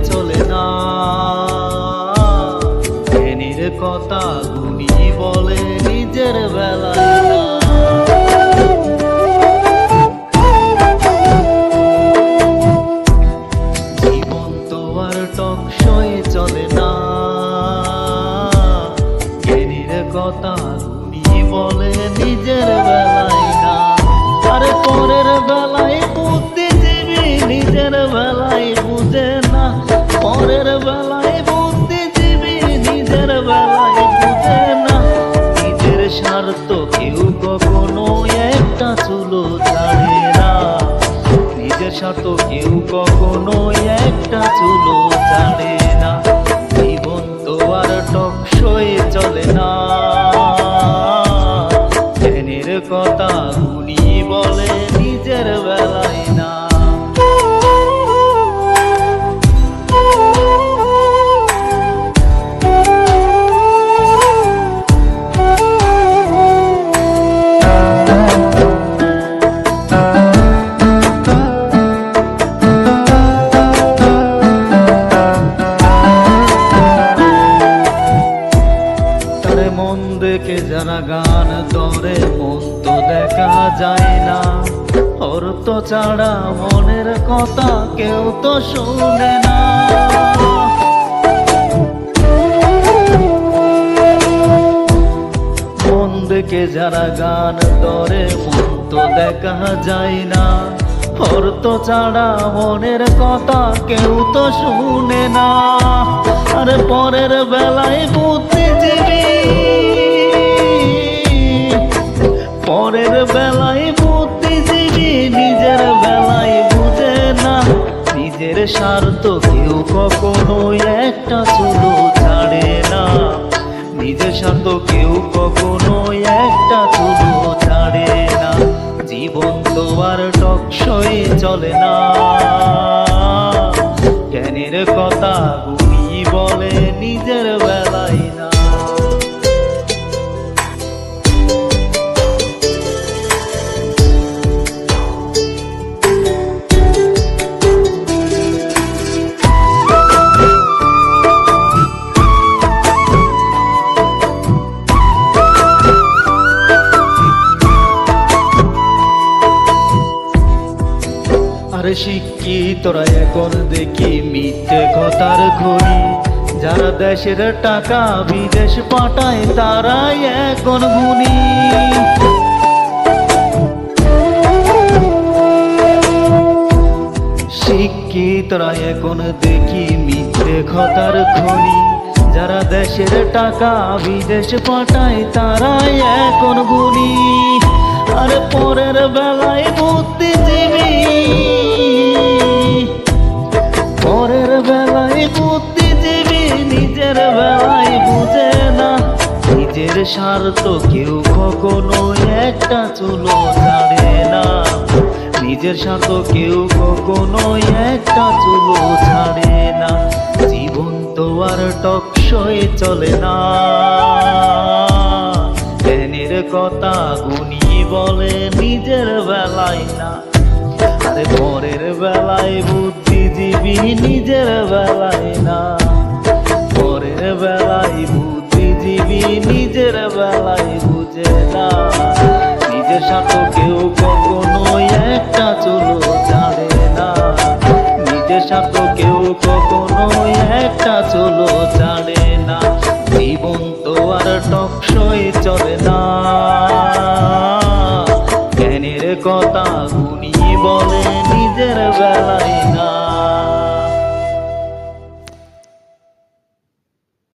চলে না। জ্ঞানীর কথা গুণী বলে নিজের বেলায় না। জীবন তো আর টকসই চলে না। জ্ঞানীর কথা গুণী বলে নিজের বেলায় না। আরে পরের বেলায় বুদ্ধিজীবী নিজের বেলায় বুঝে না। পরের বেলায় বুদ্ধিজীবী নিজের বেলায় বুঝে না। নিজের স্বার্থ কেউ কখনো একটা চুলো ছাড়ে না। নিজের স্বার্থ কেউ কখনো একটা চুলো ছাড়ে না। জীবন তো আর টকসই চলে না। জ্ঞানীর কথা গুণী বলে নিজের বেলায় না। মন দেখে যারা গান ধরে মন তো দেখা যায় না। অর্থ ছাড়া মনের কথা কেউ তো শুনে না। মন দেখে যারা গান ধরে মন তো দেখা যায় না। অর্থ ছাড়া মনের কথা কেউ তো শুনে না। আর পরের বেলায় বুদ্ধিজীবী, পরের বেলায় বুদ্ধিজীবী নিজের বেলায় বুঝে না। নিজের স্বার্থ কেউ কখনো একটা চুলো ছাড়ে না। নিজের স্বার্থ কেউ কখনো একটা চুলো ছাড়ে না। জীবন তো আর টকসই চলে না। জ্ঞানের কথা গুণী বলে নিজের বেলায় না। আরে শিক্ষিতরা এখন দেখি মিথ্যে কথার ঘড়ি। যারা দেশের টাকা বিদেশ পাঠায় তারাই এখন গুণী। শিক্ষিতরা এখন দেখি মিথ্যে কথার খনি। যারা দেশের টাকা বিদেশ পাঠায় তারাই এখন গুণী। আরে পরের বেলায় বুদ্ধিজীবী, পরের বেলায় বুদ্ধিজীবী নিজের বেলায় বুঝে না। নিজের স্বার্থ কেউ কখনো একটা চুলো ছাড়ে না। নিজের স্বার্থ কেউ কখনো একটা চুলো ছাড়ে না। জীবন তো আর টকসই চলে না। জ্ঞানের কথা গুণী বলে নিজের বেলায় না। আরে পরের বেলায় বুদ্ধিজীবী নিজের বেলায় না। পরের বেলায় বুদ্ধিজীবী নিজের বেলায় বুঝে না। নিজের স্বার্থ কেউ কখনো একটা চুলো ছাড়ে না। নিজের স্বার্থ কেউ কখনো একটা চুলো ছাড়ে না। জীবন তো আর টকসই চলে না।